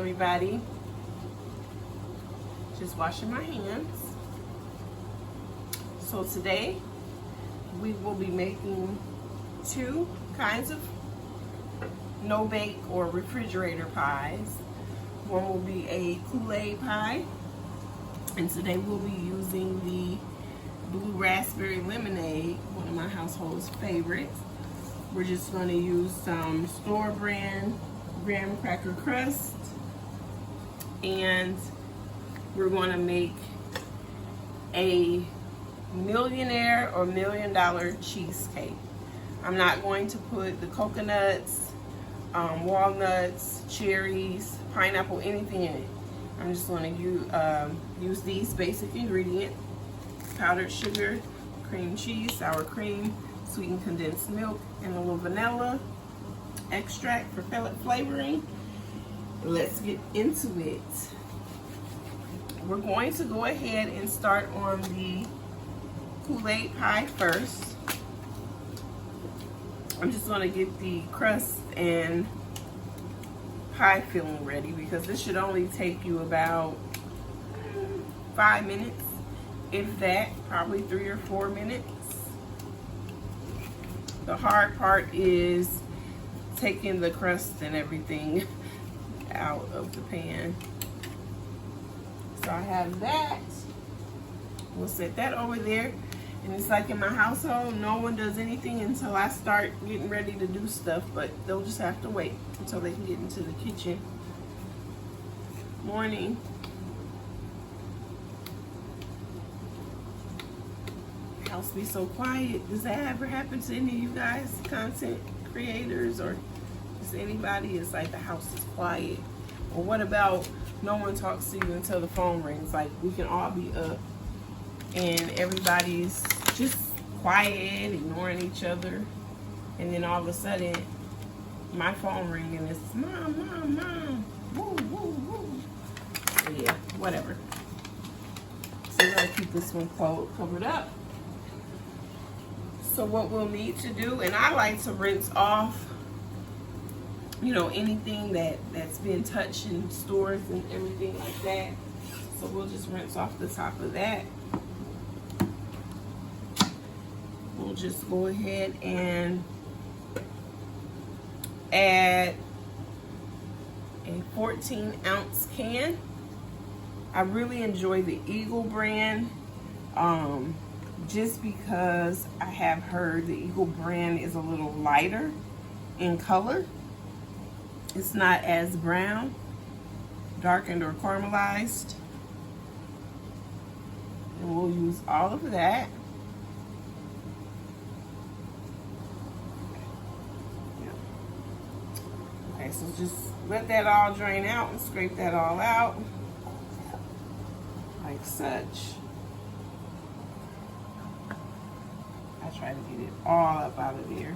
everybody. Just washing my hands. So today we will be making two kinds of no-bake or refrigerator pies. One will be a Kool-Aid pie, and today we'll be using the blue raspberry lemonade, one of my household's favorites. We're just going to use some store brand graham cracker crust, and we're going to make a millionaire or $1 million cheesecake. I'm not going to put the coconuts, walnuts, cherries, pineapple, anything in it. I'm just going to use these basic ingredients: powdered sugar, cream cheese, sour cream, sweetened condensed milk, and a little vanilla extract for flavoring. Let's get into it. We're going to go ahead and start on the Kool-Aid pie first. I'm just going to get the crust and pie filling ready because this should only take you about 5 minutes, if that, probably 3 or 4 minutes. The hard part is taking the crust and everything out of the pan. So I have that. We'll set that over there. And it's like in my household, no one does anything until I start getting ready to do stuff, but they'll just have to wait until they can get into the kitchen. Morning. House be so quiet. Does that ever happen to any of you guys, content creators, or just anybody? It's like the house is quiet. Or what about no one talks to you until the phone rings? Like we can all be up and everybody's just quiet, ignoring each other, and then all of a sudden my phone ring and it's mom, mom, mom, woo, woo, woo. So yeah, whatever. So we're gonna keep this one covered up. So what we'll need to do, and I like to rinse off, you know, anything that's been touched in stores and everything like that. So we'll just rinse off the top of that. We'll just go ahead and add a 14-ounce can. I really enjoy the Eagle brand. Just because I have heard the Eagle brand is a little lighter in color. It's not as brown, darkened, or caramelized. And we'll use all of that. Okay, so just let that all drain out and scrape that all out like such. I try to get it all up out of there.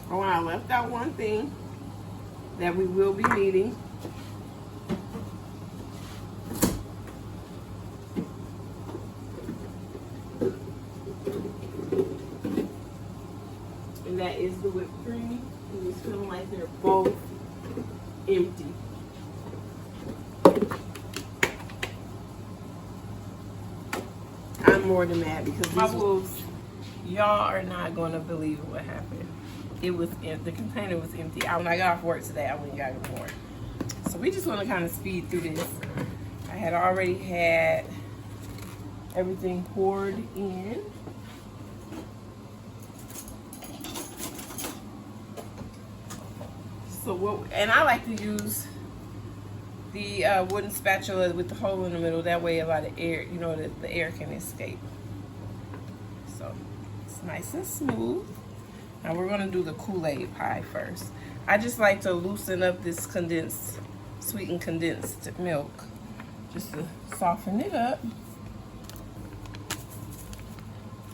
Oh, and I left out one thing that we will be needing. And that is the whipped cream. And it's feeling like they're both empty. I'm more than mad because y'all are not going to believe what happened. It was the container was empty. When I got off work today, I went and got more. So we just want to kind of speed through this. I had already had everything poured in. So and I like to use the wooden spatula with the hole in the middle. That way a lot of air, you know, the air can escape. So it's nice and smooth. Now we're going to do the Kool-Aid pie first. I just like to loosen up this sweetened condensed milk just to soften it up.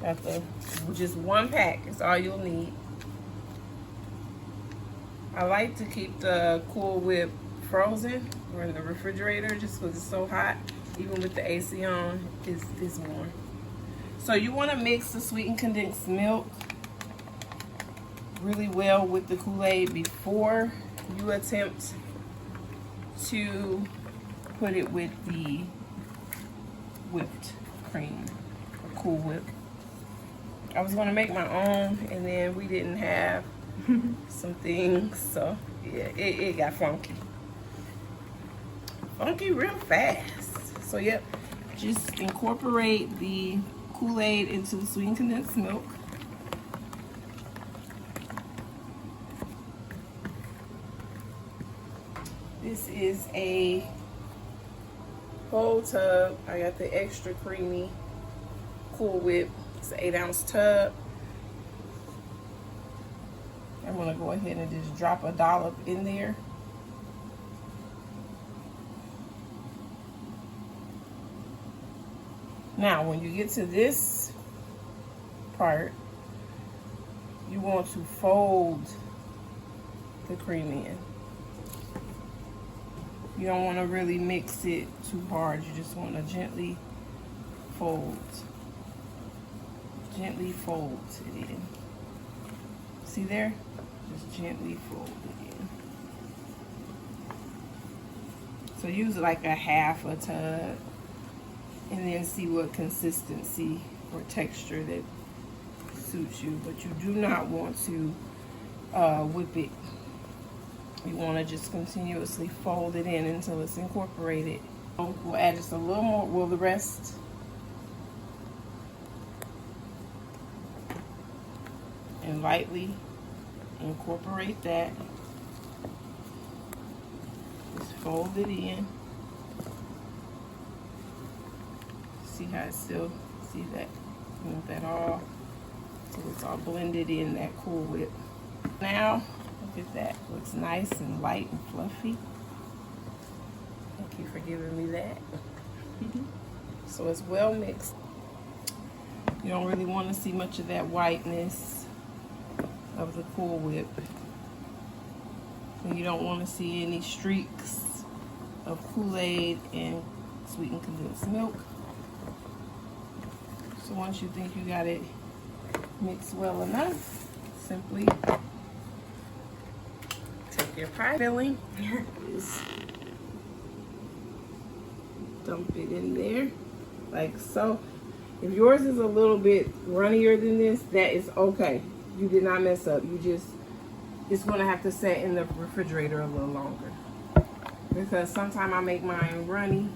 Got the just one pack is all you'll need. I like to keep the Cool Whip frozen or in the refrigerator just because it's so hot. Even with the AC on, it's warm. So you want to mix the sweetened condensed milk really well with the Kool-Aid before you attempt to put it with the whipped cream or Cool Whip. I was gonna make my own, and then we didn't have some things, so yeah, it got funky real fast. So yep, just incorporate the Kool-Aid into the sweetened condensed milk. This is a whole tub. I got the extra creamy Cool Whip. It's an 8-ounce tub. I'm gonna go ahead and just drop a dollop in there. Now, when you get to this part, you want to fold the cream in. You don't want to really mix it too hard. You just want to gently fold. Gently fold it in. See there? Just gently fold it in. So use like a half a tub and then see what consistency or texture that suits you. But you do not want to whip it. You want to just continuously fold it in until it's incorporated. We'll add just a little more, well, the rest. And lightly incorporate that. Just fold it in. See how it's still, see that? You want that all, so it's all blended in that Cool Whip. Now, look at that. Looks nice and light and fluffy. Thank you for giving me that. So it's well mixed. You don't really want to see much of that whiteness of the Cool Whip. And you don't want to see any streaks of Kool-Aid and sweetened condensed milk. So once you think you got it mixed well enough, simply take your pie filling, just dump it in there like so. If yours is a little bit runnier than this, that is okay. You did not mess up. You just, it's gonna have to set in the refrigerator a little longer, because sometimes I make mine runny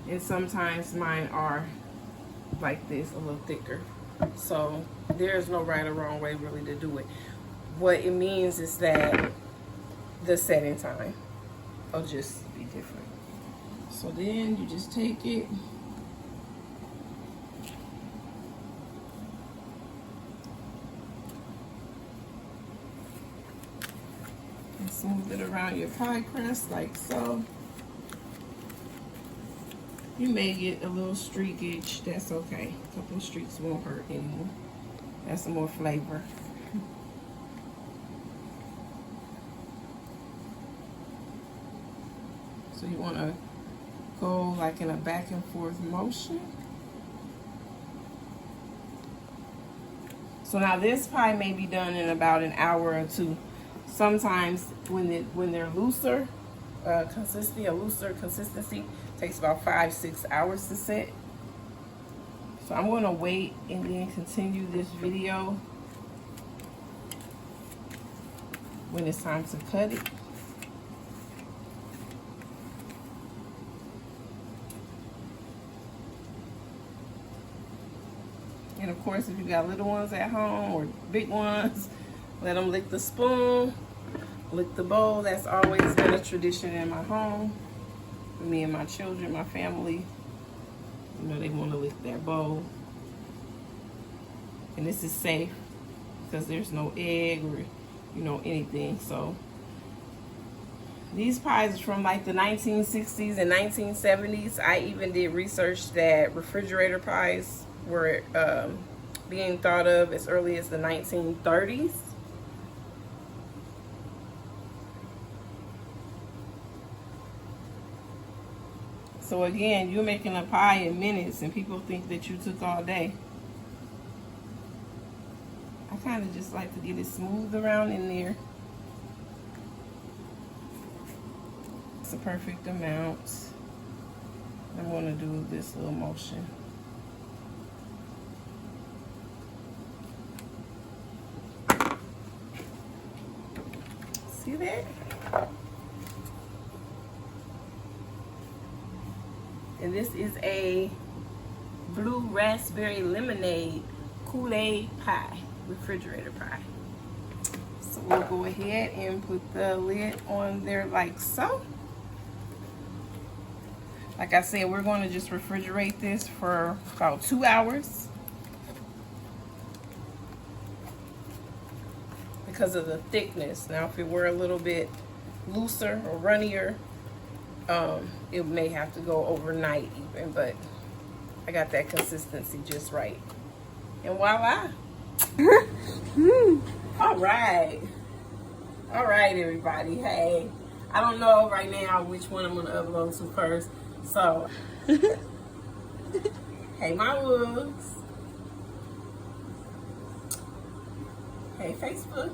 and sometimes mine are like this, a little thicker. So there's no right or wrong way really to do it. What it means is that the setting time will just be different. So then you just take it and smooth it around your pie crust like so. You may get a little streakage, that's okay. A couple of streaks won't hurt anymore. That's some more flavor. So you want to go like in a back and forth motion. So now this pie may be done in about an hour or two. Sometimes when they're looser, consistency takes about 5-6 hours to set. So I'm going to wait and then continue this video when it's time to cut it. And of course, if you got little ones at home or big ones, let them lick the spoon, lick the bowl. That's always been a tradition in my home. Me and my children, my family, you know, they want to lick their bowl. And this is safe because there's no egg or, you know, anything. So these pies are from like the 1960s and 1970s. I even did research that refrigerator pies were being thought of as early as the 1930s. So again, you're making a pie in minutes and people think that you took all day. I kind of just like to get it smooth around in there. It's a perfect amount. I'm going to do this little motion. See that? And this is a blue raspberry lemonade Kool-Aid pie, refrigerator pie. So we'll go ahead and put the lid on there like so. Like I said, we're going to just refrigerate this for about 2 hours because of the thickness. Now, if it were a little bit looser or runnier, it may have to go overnight even, but I got that consistency just right. And voila. All right, everybody. Hey, I don't know right now which one I'm gonna upload to first. So, hey, my wolves. Hey, Facebook.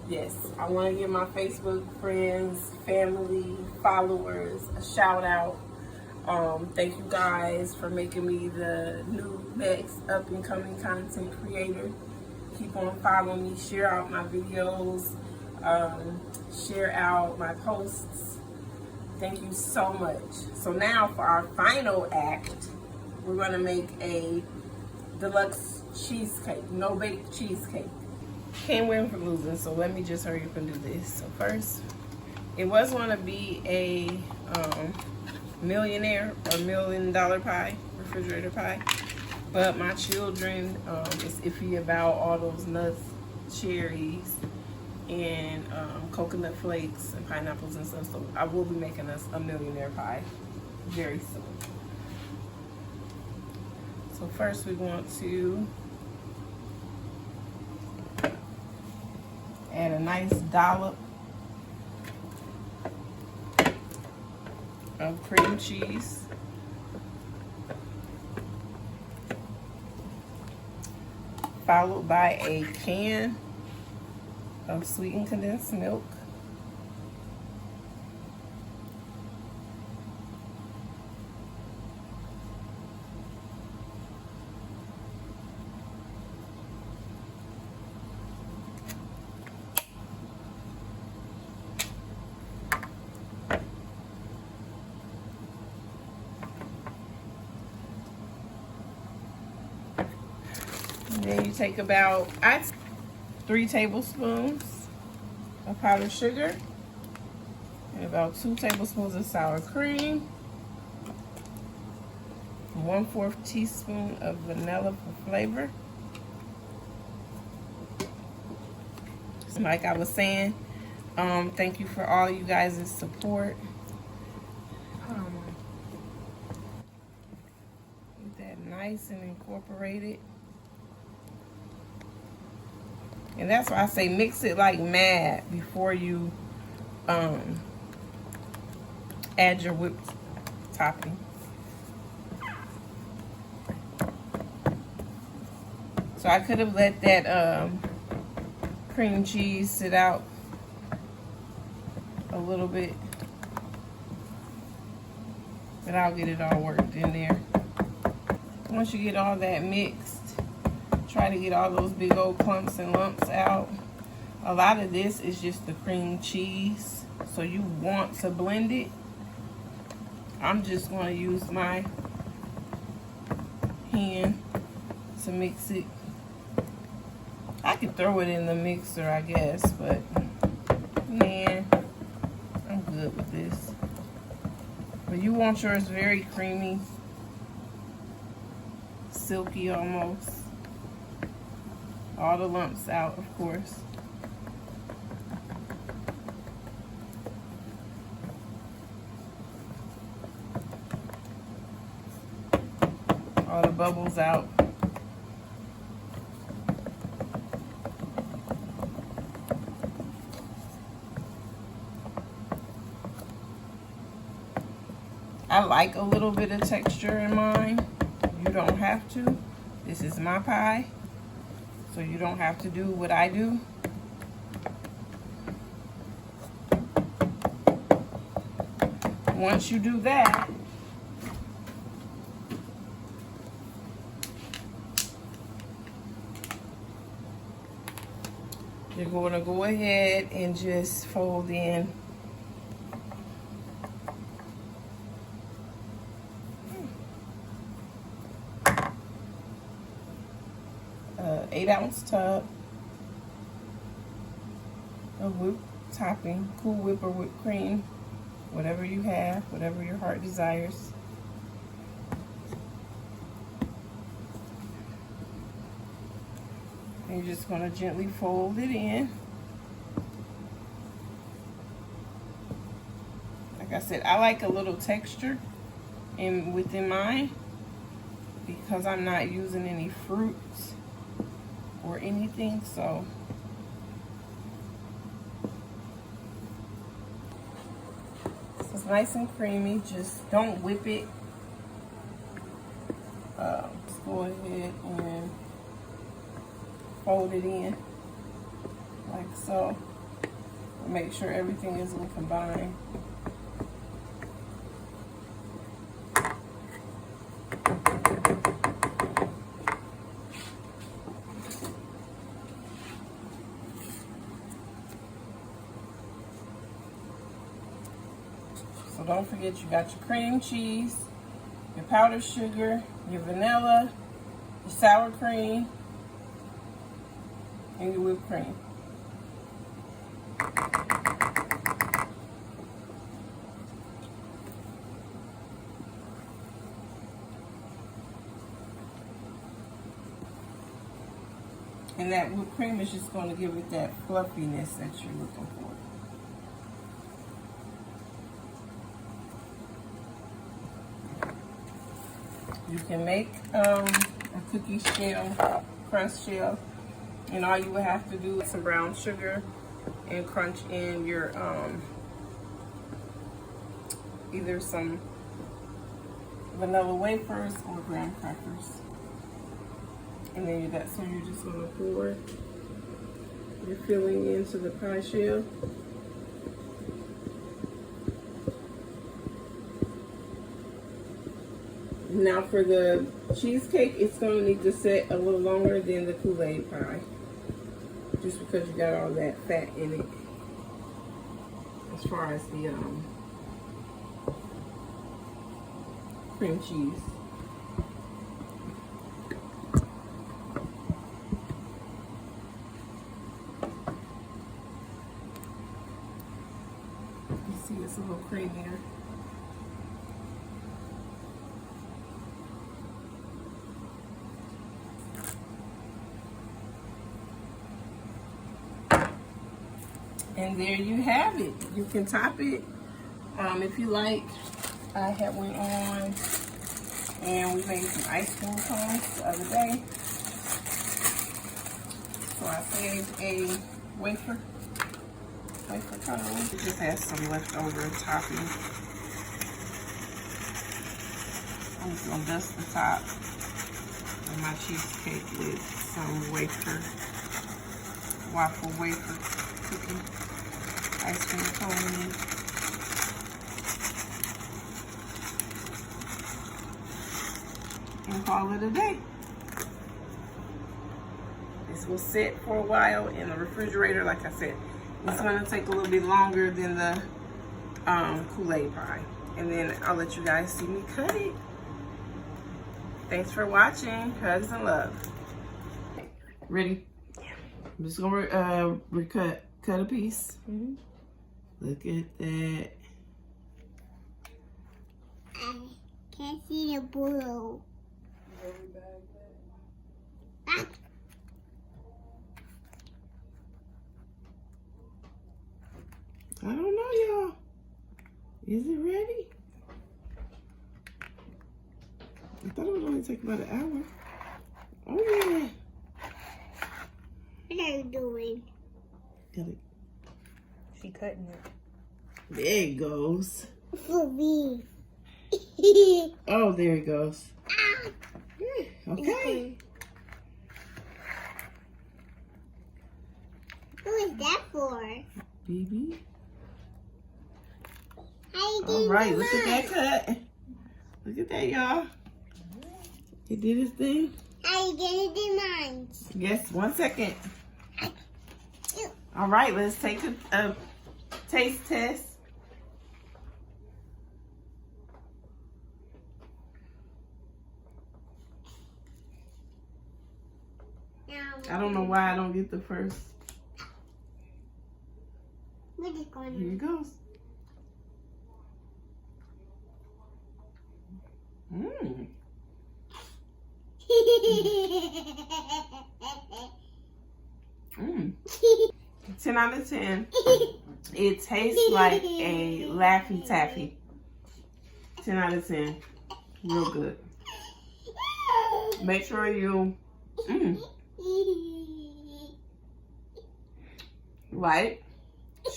Yes, I want to give my Facebook friends, family, followers a shout out. Thank you guys for making me the new next up and coming content creator. Keep on following me, share out my videos, share out my posts. Thank you so much. So now for our final act, we're going to make a deluxe cheesecake, no bake cheesecake. Can't win for losing, so let me just hurry up and do this. So first, it was going to be a millionaire or $1 million pie, refrigerator pie, but my children is iffy about all those nuts, cherries, and coconut flakes and pineapples and stuff, so I will be making us a millionaire pie very soon. So first we want to add a nice dollop of cream cheese, followed by a can of sweetened condensed milk, and then you take about 3 tablespoons of powdered sugar and about 2 tablespoons of sour cream, 1/4 teaspoon of vanilla for flavor. Like I was saying, thank you for all you guys' support. Get that nice and incorporated. And that's why I say mix it like mad before you add your whipped topping. So I could have let that cream cheese sit out a little bit, but I'll get it all worked in there. Once you get all that mixed, try to get all those big old clumps and lumps out. A lot of this is just the cream cheese, so you want to blend it. I'm just going to use my hand to mix it. I could throw it in the mixer, I guess, but man, I'm good with this. But you want yours very creamy, silky almost. All the lumps out, of course. All the bubbles out. I like a little bit of texture in mine. You don't have to. This is my pie, so you don't have to do what I do. Once you do that, you're going to go ahead and just fold in 8-ounce tub of whipped topping, Cool Whip or whipped cream, whatever you have, whatever your heart desires. And you're just going to gently fold it in. Like I said, I like a little texture within mine because I'm not using any fruits or anything, so it's nice and creamy. Just don't whip it. Just go ahead and fold it in like so. Make sure everything is combined. So don't forget you got your cream cheese, your powdered sugar, your vanilla, your sour cream, and your whipped cream. And that whipped cream is just going to give it that fluffiness that you're looking for. You can make a cookie shell, crust shell, and all you would have to do is some brown sugar and crunch in your either some vanilla wafers or graham crackers. And then you're just going to pour your filling into the pie shell. Now for the cheesecake, it's going to need to set a little longer than the Kool-Aid pie, just because you got all that fat in it as far as the cream cheese. You see it's a little creamier. And there you have it. You can top it if you like. I had went on and we made some ice cream cones the other day. So I saved a wafer cone. It just has some leftover topping. I'm just gonna dust the top of my cheesecake with some waffle wafer cookie ice cream cone. And call it a day. This will sit for a while in the refrigerator. Like I said, it's going to take a little bit longer than the Kool-Aid pie. And then I'll let you guys see me cut it. Thanks for watching. Hugs and love. Ready? Yeah. I'm just going to cut a piece. Mm-hmm. Look at that. I can't see the blue. Ah. I don't know, y'all. Is it ready? I thought it would only take about an hour. Oh, yeah. What are you doing? Got it. She cutting it. There it goes. For me. Oh, there it goes. Okay. Who is that for? BB. How you All getting right, the look at that lunch? cut. Look at that, y'all. He did his thing. How you getting the lunch? Yes, 1 second. All right, let's take a taste test. I don't know why I don't get the first. What is going Here on? it goes. Mmm. 10 out of 10. It tastes like a Laffy Taffy. 10 out of 10. Real good. Make sure you like,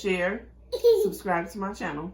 share, subscribe to my channel.